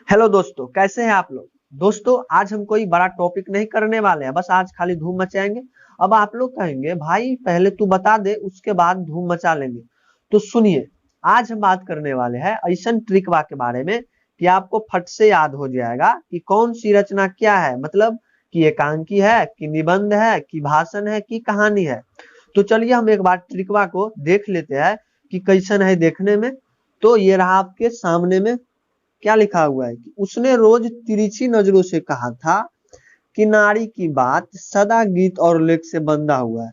Hello दोस्तों, कैसे हैं आप लोग। दोस्तों, आज हम कोई बड़ा टॉपिक नहीं करने वाले हैं, बस आज खाली धूम मचाएंगे। अब आप लोग कहेंगे भाई पहले तू बता दे, उसके बाद धूम मचा लेंगे। तो सुनिए, आज हम बात करने वाले हैं ऐसन ट्रिकवा के बारे में कि आपको फट से याद हो जाएगा कि कौन सी रचना क्या है, मतलब कि एकांकी है कि निबंध है कि भाषण है कि कहानी है। तो चलिए हम एक बार ट्रिकवा को देख लेते हैं कि कैसन है देखने में। तो ये रहा आपके सामने में, क्या लिखा हुआ है कि उसने रोज तिरछी नजरों से कहा था कि नारी की बात सदा गीत और लेख से बंधा हुआ है।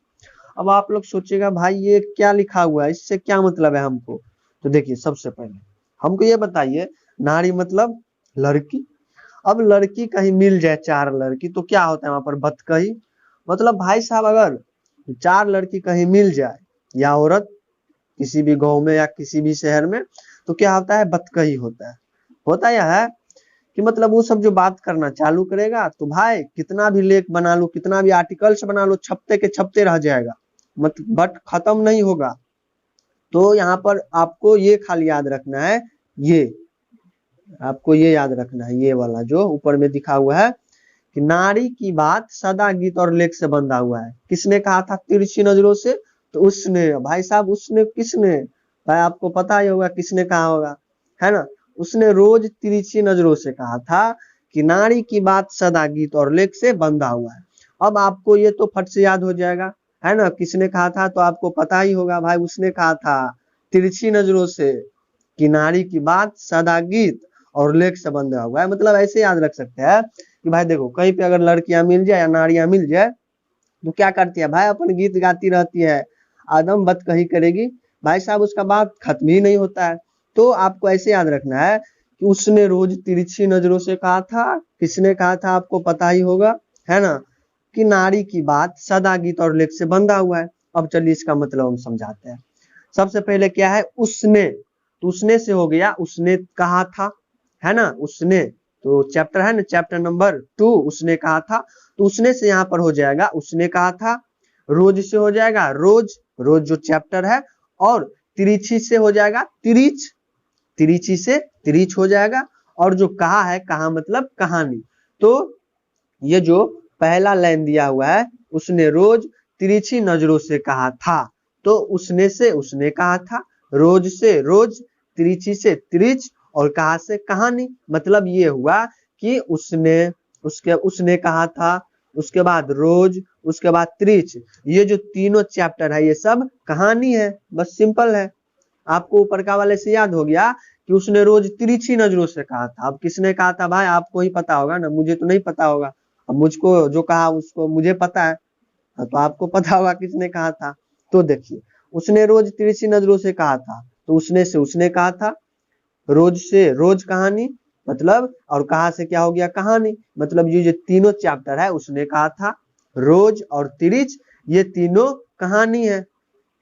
अब आप लोग सोचेगा भाई ये क्या लिखा हुआ है, इससे क्या मतलब है हमको। तो देखिए, सबसे पहले हमको ये बताइए, नारी मतलब लड़की। अब लड़की कहीं मिल जाए, चार लड़की, तो क्या होता है वहां पर बतकही। मतलब भाई साहब, अगर चार लड़की कहीं मिल जाए या औरत किसी भी गांव में या किसी भी शहर में, तो क्या होता है, बतकही होता है। होता यह है कि मतलब वो सब जो बात करना चालू करेगा तो भाई कितना भी लेख बना लो, कितना भी आर्टिकल्स बना लो, छपते के छपते रह जाएगा, मत बट खत्म नहीं होगा। तो यहाँ पर आपको ये खाली याद रखना है, ये आपको ये याद रखना है, ये वाला जो ऊपर में दिखा हुआ है कि नारी की बात सदा गीत और लेख से बंधा हुआ है। किसने कहा था तिरछी नजरों से? तो उसने। भाई साहब, उसने किसने? भाई आपको पता ही होगा किसने कहा होगा, है ना। उसने रोज तिरछी नजरों से कहा था कि नारी की बात सदा गीत और लेख से बंधा हुआ है। अब आपको ये तो फट से याद हो जाएगा, है ना। किसने कहा था तो आपको पता ही होगा, भाई उसने कहा था तिरछी नजरों से कि नारी की बात सदा गीत और लेख से बंधा हुआ है। मतलब ऐसे याद रख सकते हैं कि भाई देखो, कहीं पे अगर लड़कियां मिल जाए या नारियां मिल जाए तो क्या करती है भाई, अपन गीत गाती रहती है, आदम बत कही करेगी। भाई साहब, उसका बात खत्म ही नहीं होता है। तो आपको ऐसे याद रखना है कि उसने रोज तिरछी नजरों से कहा था। किसने कहा था आपको पता ही होगा, है ना, कि नारी की बात सदा गीत और लेख से बंधा हुआ है। अब चलिए इसका मतलब हम समझाते हैं। सबसे पहले क्या है, उसने। तो उसने से हो गया उसने कहा था, है ना। उसने तो चैप्टर है ना, चैप्टर नंबर 2, उसने कहा था। तो उसने से यहाँ पर हो जाएगा उसने कहा था। रोज से हो जाएगा रोज, रोज जो चैप्टर है। और तिरछी से हो जाएगा तिरिच, तिरछी से तिरिच हो जाएगा। और जो कहा है, कहा मतलब कहानी। तो ये जो पहला लाइन दिया हुआ है, उसने रोज तिरछी नजरों से कहा था। तो उसने से उसने कहा था, रोज से रोज, तिरछी से तिरिच, और कहा से कहानी। मतलब ये हुआ कि उसने कहा था, उसके बाद रोज, उसके बाद तिरिच। ये जो तीनों चैप्टर है ये सब कहानी है, बस सिंपल है। आपको ऊपर का वाले से याद हो गया कि उसने रोज तिरछी नजरों से कहा था। अब किसने कहा था भाई, आपको ही पता होगा ना, मुझे तो नहीं पता होगा। अब मुझको जो कहा उसको मुझे पता है, तो आपको पता होगा किसने कहा था। तो देखिए, उसने रोज तिरछी नजरों से कहा था, तो उसने से उसने कहा था। रोज से रोज कहानी, मतलब, और कहा से क्या हो गया, कहानी। मतलब ये जो तीनों चैप्टर है, उसने कहा था, रोज और तिरिच, ये तीनों कहानी है।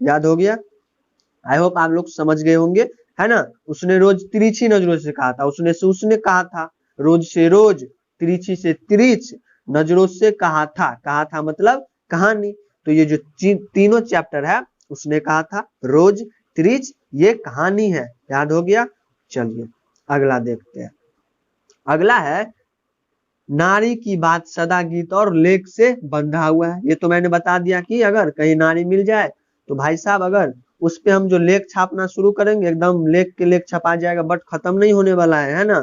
याद हो गया? आई होप आप लोग समझ गए होंगे, है ना। उसने रोज तिरछी नजरों से कहा था, उसने से उसने कहा था, रोज से रोज, तिरछी से तिरिच, नजरों से कहा था मतलब कहानी। तो ये जो तीनों चैप्टर है, उसने कहा था, रोज, तिरिच, ये कहानी है। याद हो गया? चलिए अगला देखते हैं। अगला है, नारी की बात सदा गीत और लेख से बंधा हुआ है। ये तो मैंने बता दिया कि अगर कहीं नारी मिल जाए तो भाई साहब, अगर उस पे हम जो लेख छापना शुरू करेंगे, एकदम लेख के लेख छपा जाएगा, बट खत्म नहीं होने वाला है ना।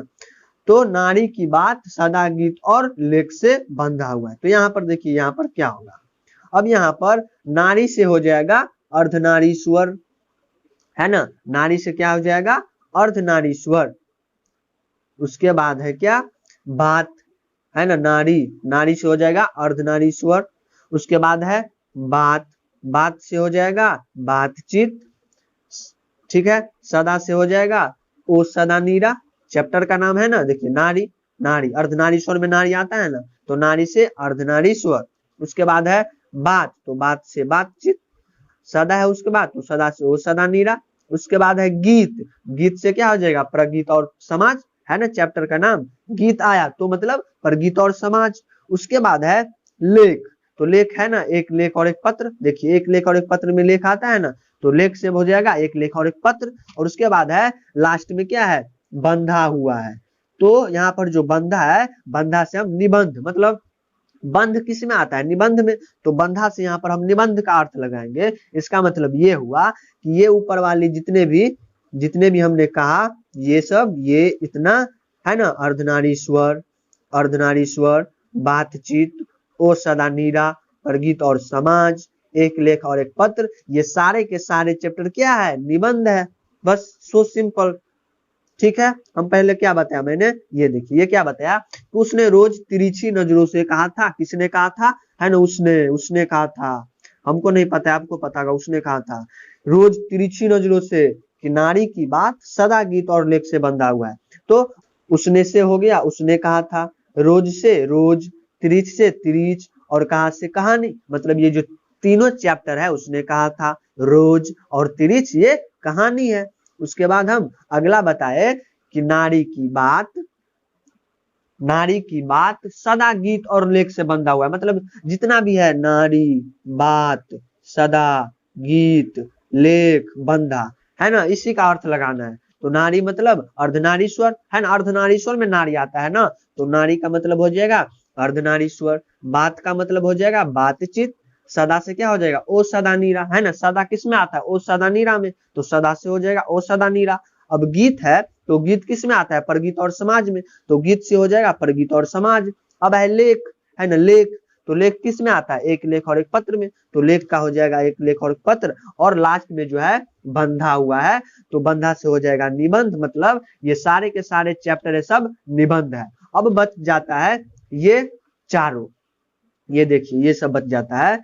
तो नारी की बात सदा गीत और लेख से बंधा हुआ है। तो यहाँ पर देखिए, यहाँ पर क्या होगा। अब यहाँ पर नारी से हो जाएगा अर्धनारीश्वर, है ना। नारी से क्या हो जाएगा, अर्धनारीश्वर। उसके बाद है क्या, बात, है ना। नारी, नारी से हो जाएगा अर्धनारीश्वर। उसके बाद है बात, बात से हो जाएगा बातचीत। ठीक है। सदा से हो जाएगा ओ सदा नीरा, चैप्टर का नाम है ना। देखिए, नारी, नारी अर्धनारीश्वर में नारी आता है ना, तो नारी से अर्धनारीश्वर। उसके बाद है बात, तो बात से बातचीत। सदा है उसके बाद, तो सदा से ओ सदा नीरा। उसके बाद है गीत, गीत से क्या हो जाएगा, प्रगीत और समाज, है ना। चैप्टर का नाम गीत आया तो मतलब प्रगीत और समाज। उसके बाद है लेख, तो लेख है ना, एक लेख और एक पत्र। देखिए, एक लेख और एक पत्र में लेख आता है ना, तो लेख से हो जाएगा एक लेख और एक पत्र। और उसके बाद है लास्ट में क्या है, बंधा हुआ है। तो यहाँ पर जो बंधा है, बंधा से हम निबंध, मतलब बंध किस में आता है, निबंध में, तो बंधा से यहाँ पर हम निबंध का अर्थ लगाएंगे। इसका मतलब ये हुआ कि ये ऊपर वाली जितने भी हमने कहा, ये सब, ये इतना है ना, अर्धनारीश्वर, अर्धनारीश्वर, बातचीत, ओ सदा नीरा, प्रगीत और समाज, एक लेख और एक पत्र, ये सारे के सारे चैप्टर क्या है, निबंध है। बस सो सिंपल। ठीक है, हम पहले क्या बताया मैंने, ये देखिए, ये क्या बताया, तो उसने रोज तिरछी नजरों से कहा था, किसने कहा था, है ना, उसने कहा था, हमको नहीं पता है, आपको पता होगा, उसने कहा था रोज तिरछी नजरों से कि नारी की बात सदा गीत और लेख से बंधा हुआ है। तो उसने से हो गया, उसने कहा था, रोज से रोज, तिरछ से तिरछ, और कहा से कहानी, मतलब ये जो तीनों चैप्टर है, उसने कहा था, रोज और तिरछ ये कहानी है। उसके बाद हम अगला बताए कि नारी की बात सदा गीत और लेख से बंधा हुआ है, मतलब जितना भी है, नारी, बात, सदा, गीत, लेख, बंधा, है ना, इसी का अर्थ लगाना है। तो नारी मतलब अर्धनारीश्वर, है ना, अर्धनारीश्वर में नारी आता है ना, तो नारी का मतलब हो जाएगा अर्धनारीश्वर, बात का मतलब हो जाएगा बातचीत, सदा से क्या हो जाएगा, ओ सदा नीरा, है ना, सदा किस में आता है, ओ सदा नीरा में, तो सदा से हो जाएगा ओ सदा नीरा। अब गीत है, तो गीत किस में आता है, प्रगीत और समाज में, तो गीत से हो जाएगा प्रगीत और समाज। अब है लेख, है ना, लेख, तो लेख किस में आता है, एक लेख और एक पत्र में, तो लेख का हो जाएगा एक लेख और एक पत्र, और लास्ट में जो है बंधा हुआ है, तो बंधा से हो जाएगा निबंध, मतलब ये सारे के सारे चैप्टर है सब निबंध है। अब बच जाता है ये चारों, ये देखिए ये सब बच जाता है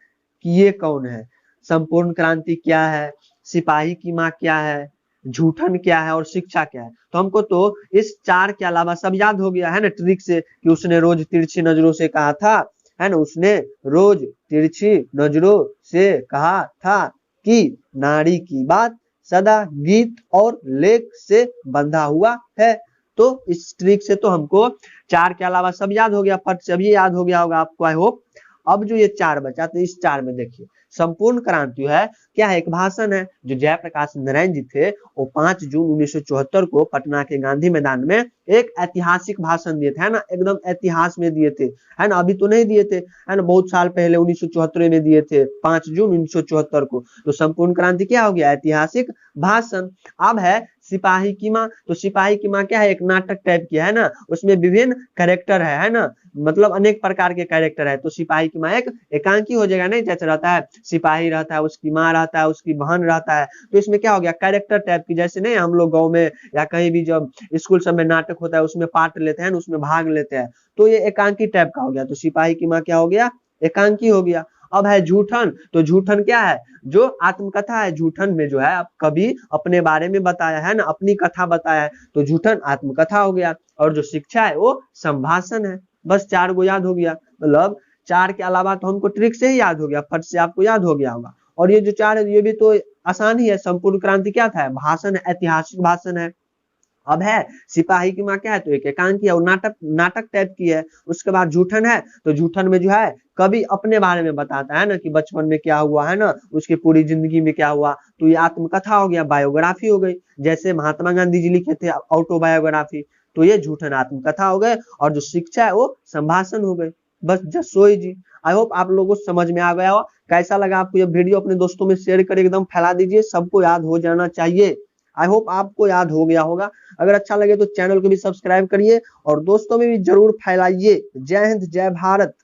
कि ये कौन है, संपूर्ण क्रांति क्या है, सिपाही की माँ क्या है, झूठन क्या है, और शिक्षा क्या है। तो हमको तो इस चार के अलावा सब याद हो गया है ना, ट्रिक से, कि उसने रोज तिरछी नजरों से कहा था, है ना, उसने रोज तिरछी नजरों से कहा था कि नारी की बात सदा गीत और लेख से बंधा हुआ है। तो इस ट्रिक से तो हमको चार के अलावा सब याद हो गया, फट से भी याद हो गया होगा आपको, आई होप। अब जो ये चार बचा, तो इस चार में देखिए, संपूर्ण क्रांति है क्या है, एक भाषण है जो जयप्रकाश नारायण जी थे, वो 5 जून 1974 को पटना के गांधी मैदान में एक ऐतिहासिक भाषण दिए थे, है ना, एकदम इतिहास में दिए थे, है ना, अभी तो नहीं दिए थे, है ना, बहुत साल पहले 1974 में दिए थे, 5 जून 1974 को। तो संपूर्ण क्रांति क्या हो गया, ऐतिहासिक भाषण। अब है सिपाही की माँ, तो सिपाही की माँ क्या है, एक नाटक टाइप की है ना, उसमें विभिन्न कैरेक्टर है ना, मतलब अनेक प्रकार के कैरेक्टर है, तो सिपाही की माँ एक एकांकी हो जाएगा, नहीं, जैसे रहता है सिपाही रहता है, उसकी माँ रहता है, उसकी बहन रहता है, तो इसमें क्या हो गया, कैरेक्टर टाइप की, जैसे नहीं हम लोग गाँव में या कहीं भी जब स्कूल सब में नाटक होता है उसमें पार्ट लेते हैं, उसमें भाग लेते हैं, तो ये एकांकी टाइप का हो गया, तो सिपाही की माँ क्या हो गया, एकांकी हो गया। अब है झूठन, तो झूठन क्या है, जो आत्मकथा है, झूठन में जो है कभी अपने बारे में बताया है ना, अपनी कथा बताया है, तो झूठन आत्मकथा हो गया, और जो शिक्षा है वो संभाषण है। बस 4 गो याद हो गया, मतलब 4 के अलावा तो हमको ट्रिक से ही याद हो गया, फट से आपको याद हो गया होगा। और ये जो 4 है ये भी तो आसान ही है, संपूर्ण क्रांति क्या था, भाषण, ऐतिहासिक भाषण है। अब है सिपाही की माँ क्या है, तो एक एकांकी है और नाटक टाइप की है। उसके बाद झूठन है, तो झूठन में जो है कभी अपने बारे में बताता है ना, कि बचपन में क्या हुआ है ना, उसकी पूरी जिंदगी में क्या हुआ, तो ये आत्मकथा हो गया, बायोग्राफी हो गई, जैसे महात्मा गांधी जी लिखे थे ऑटोबायोग्राफी, तो ये झूठन आत्मकथा हो गए, और जो शिक्षा है वो संभाषण हो गए। बस जसोई जी, आई होप आप लोगों को समझ में आ गया हो। कैसा लगा आपको ये वीडियो, अपने दोस्तों में शेयर कर एकदम फैला दीजिए, सबको याद हो जाना चाहिए। आई होप आपको याद हो गया होगा। अगर अच्छा लगे तो चैनल को भी सब्सक्राइब करिए और दोस्तों में भी जरूर फैलाइए। जय हिंद, जय भारत।